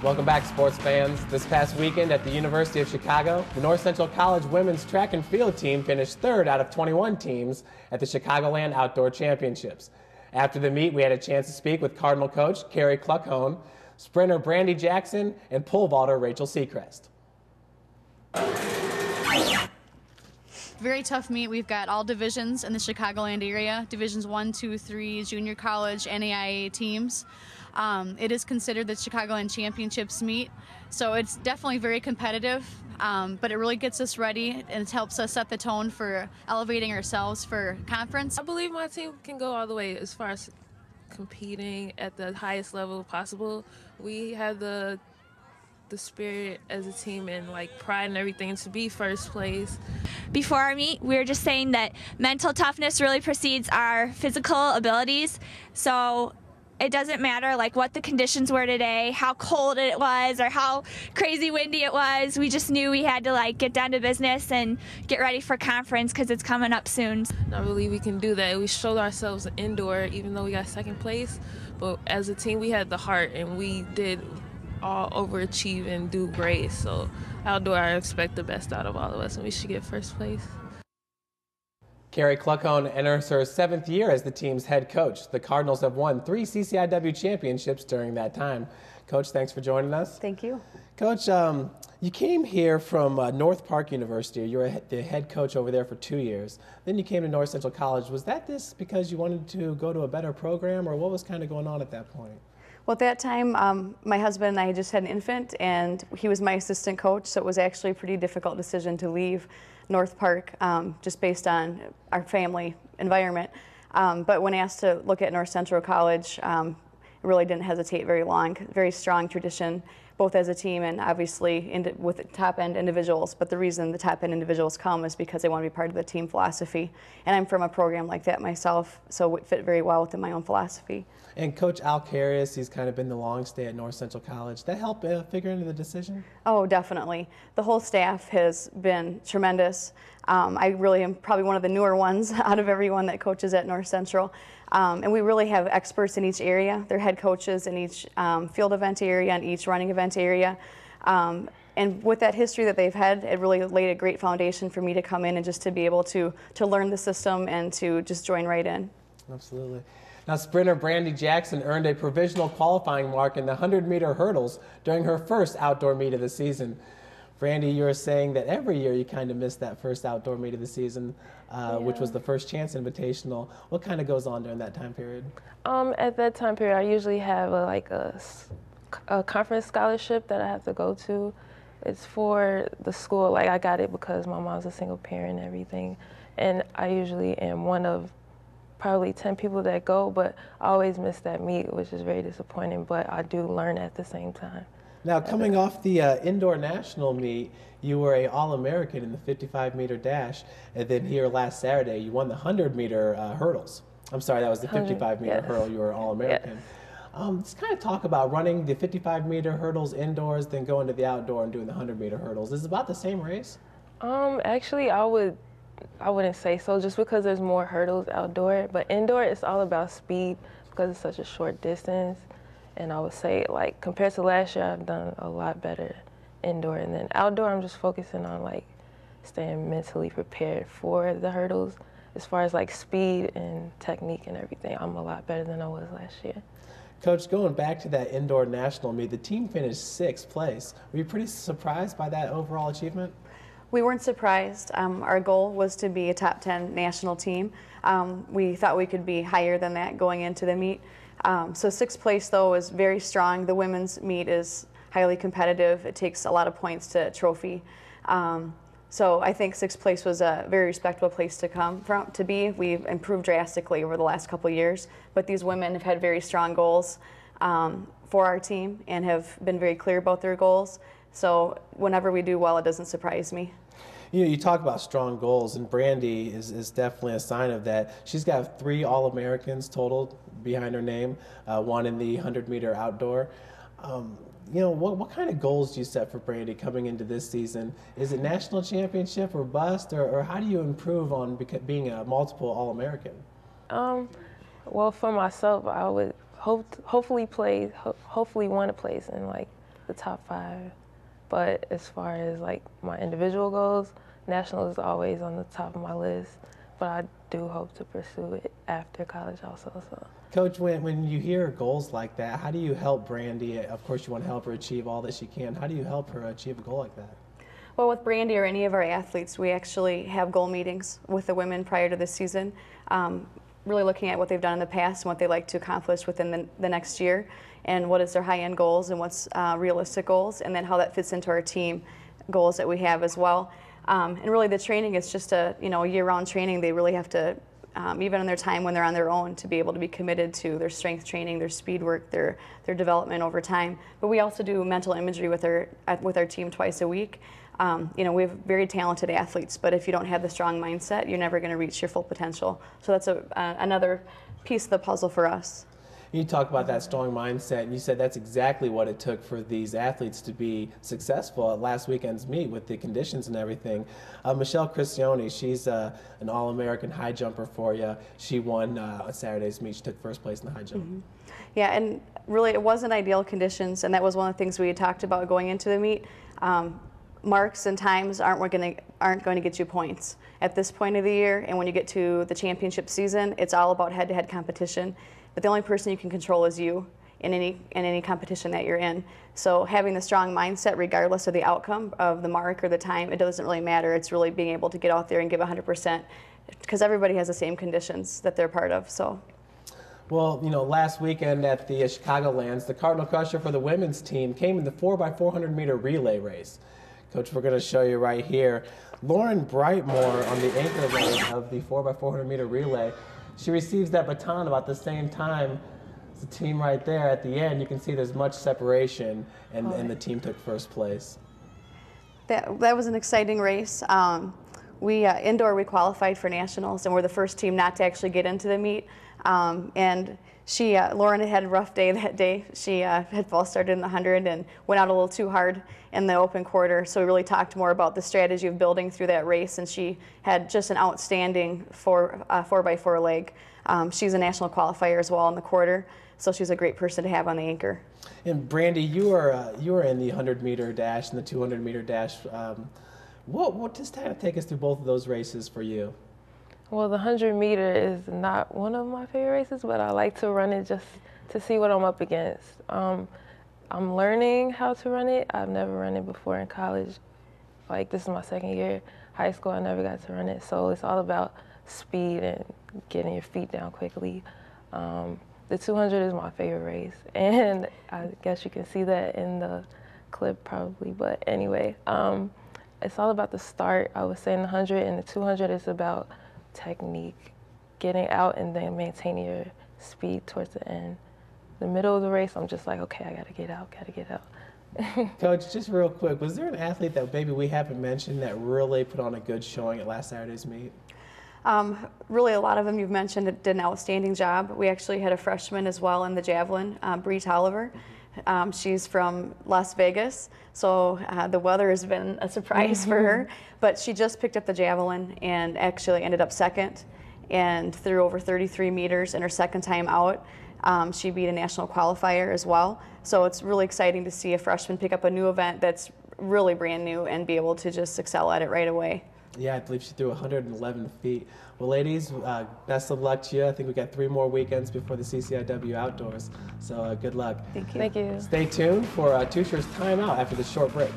Welcome back, sports fans. This past weekend at the University of Chicago, the North Central College women's track and field team finished third out of 21 teams at the Chicagoland Outdoor Championships. After the meet, we had a chance to speak with Cardinal coach Kari Kluckhohn, sprinter Brandye Jackson, and pole vaulter Rachel Seacrest. Very tough meet. We've got all divisions in the Chicagoland area, divisions 1, 2, 3, junior college, NAIA teams. It is considered the Chicagoland Championships meet, so it's definitely very competitive, but it really gets us ready and it helps us set the tone for elevating ourselves for conference. I believe my team can go all the way as far as competing at the highest level possible. We have the spirit as a team and like pride and everything to be first place. Before our meet, we were just saying that mental toughness really precedes our physical abilities. So it doesn't matter like what the conditions were today, how cold it was, or how crazy windy it was. We just knew we had to like get down to business and get ready for conference because it's coming up soon. I believe we can do that. We showed ourselves indoor, even though we got second place. But as a team, we had the heart and we did all overachieve and do great. So outdoor, I expect the best out of all of us, and we should get first place. Kari Kluckhohn enters her 7th year as the team's head coach. The Cardinals have won 3 CCIW championships during that time. Coach, thanks for joining us. Thank you. Coach, you came here from North Park University. You were the head coach over there for 2 years. Then you came to North Central College. Was that this because you wanted to go to a better program, or what was kind of going on at that point? Well, at that time, my husband and I just had an infant, and he was my assistant coach, so it was actually a pretty difficult decision to leave North Park just based on our family environment. But when asked to look at North Central College, really didn't hesitate very long. Very strong tradition, both as a team and obviously with top-end individuals. But the reason the top-end individuals come is because they want to be part of the team philosophy. And I'm from a program like that myself, so it fit very well within my own philosophy. And Coach Al Carius, he's kind of been the long stay at North Central College. That helped figure into the decision? Oh, definitely. The whole staff has been tremendous. I really am probably one of the newer ones out of everyone that coaches at North Central. And we really have experts in each area. They're head coaches in each field event area and each running event area. And with that history that they've had, it really laid a great foundation for me to come in and just to be able to learn the system and to just join right in. Absolutely. Now, sprinter Brandye Jackson earned a provisional qualifying mark in the 100-meter hurdles during her first outdoor meet of the season. Brandye, you were saying that every year you kind of miss that first outdoor meet of the season, which was the First Chance Invitational. What kind of goes on during that time period? At that time period, I usually have a conference scholarship that I have to go to. It's for the school. Like, I got it because my mom's a single parent and everything. And I usually am one of probably 10 people that go, but I always miss that meet, which is very disappointing, but I do learn at the same time. Now, coming off the indoor national meet, you were an All-American in the 55-meter dash, and then here last Saturday, you won the 100-meter hurdles. I'm sorry, that was the 55-meter hurdle. You were an All-American. Yes. Let's kind of talk about running the 55-meter hurdles indoors, then going to the outdoor and doing the 100-meter hurdles. Is it about the same race? Actually, I wouldn't say so, just because there's more hurdles outdoor. But indoor, it's all about speed because it's such a short distance. And I would say, like, compared to last year, I've done a lot better indoor. And then outdoor, I'm just focusing on, like, staying mentally prepared for the hurdles. As far as, like, speed and technique and everything, I'm a lot better than I was last year. Coach, going back to that indoor national meet, the team finished 6th place. Were you pretty surprised by that overall achievement? We weren't surprised. Our goal was to be a top 10 national team. We thought we could be higher than that going into the meet. So 6th place, though, is very strong. The women's meet is highly competitive. It takes a lot of points to trophy. So I think 6th place was a very respectable place to be. We've improved drastically over the last couple of years, but these women have had very strong goals for our team and have been very clear about their goals. So whenever we do well, it doesn't surprise me. You know, you talk about strong goals, and Brandye is definitely a sign of that. She's got 3 All-Americans total behind her name, 1 in the 100-meter outdoor. You know, what kind of goals do you set for Brandye coming into this season? Is it national championship or bust, or how do you improve on being a multiple All-American? Well, for myself, I would hopefully want to place in like the top 5. But as far as like my individual goals, nationals is always on the top of my list. But I do hope to pursue it after college also. So. Coach, when you hear goals like that, how do you help Brandye? Of course, you want to help her achieve all that she can. How do you help her achieve a goal like that? Well, with Brandye or any of our athletes, we actually have goal meetings with the women prior to the season, really looking at what they've done in the past and what they like to accomplish within the next year, and what is their high-end goals and what's realistic goals, and then how that fits into our team goals that we have as well. And really the training is just a year-round training. They really have to, even in their time when they're on their own, to be able to be committed to their strength training, their speed work, their development over time. But we also do mental imagery with our team twice a week. We have very talented athletes, but if you don't have the strong mindset, you're never going to reach your full potential. So that's another piece of the puzzle for us. You talk about that strong mindset, and you said that's exactly what it took for these athletes to be successful at last weekend's meet with the conditions and everything. Michelle Cristione, she's an All-American high jumper for you. She won Saturday's meet. She took first place in the high jump. Mm-hmm. Yeah, and really it wasn't ideal conditions, and that was one of the things we had talked about going into the meet. Marks and times aren't going to get you points at this point of the year, and when you get to the championship season, it's all about head-to-head competition. But the only person you can control is you in any competition that you're in. So having the strong mindset, regardless of the outcome of the mark or the time, it doesn't really matter. It's really being able to get out there and give 100%, because everybody has the same conditions that they're part of. So. Well, last weekend at the Chicagolands, the Cardinal Crusher for the women's team came in the 4x400 meter relay race. Coach, we're going to show you right here. Lauren Brightmore on the anchor race of the 4x400 meter relay. She receives that baton about the same time as the team right there at the end. You can see there's much separation, and the team took first place. That was an exciting race. Indoor we qualified for nationals, and we're the first team not to actually get into the meet. And Lauren had a rough day that day. She had false started in the 100 and went out a little too hard in the open quarter. So we really talked more about the strategy of building through that race, and she had just an outstanding 4x4 leg. She's a national qualifier as well in the quarter, so she's a great person to have on the anchor. And Brandye, you were in the 100-meter dash and the 200-meter dash. What just kind of take us through both of those races for you? Well, the 100-meter is not one of my favorite races, but I like to run it just to see what I'm up against. I'm learning how to run it. I've never run it before in college. Like, this is my second year. High school, I never got to run it. So it's all about speed and getting your feet down quickly. The 200 is my favorite race, and I guess you can see that in the clip probably. But anyway, it's all about the start. I would say in the 100 and the 200 is about technique, getting out and then maintaining your speed towards the end. The middle of the race, I'm just like, okay, I gotta get out. Coach, just real quick, was there an athlete that maybe we haven't mentioned that really put on a good showing at last Saturday's meet? Really, a lot of them you've mentioned did an outstanding job. We actually had a freshman as well in the javelin, Bree Tolliver. She's from Las Vegas, so the weather has been a surprise for her. But she just picked up the javelin and actually ended up second and threw over 33 meters in her second time out. She beat a national qualifier as well. So it's really exciting to see a freshman pick up a new event that's really brand new and be able to just excel at it right away. Yeah, I believe she threw 111 feet. Well, ladies, best of luck to you. I think we got 3 more weekends before the CCIW Outdoors. So good luck. Thank you. Thank you. Stay tuned for Tusher's Timeout after this short break.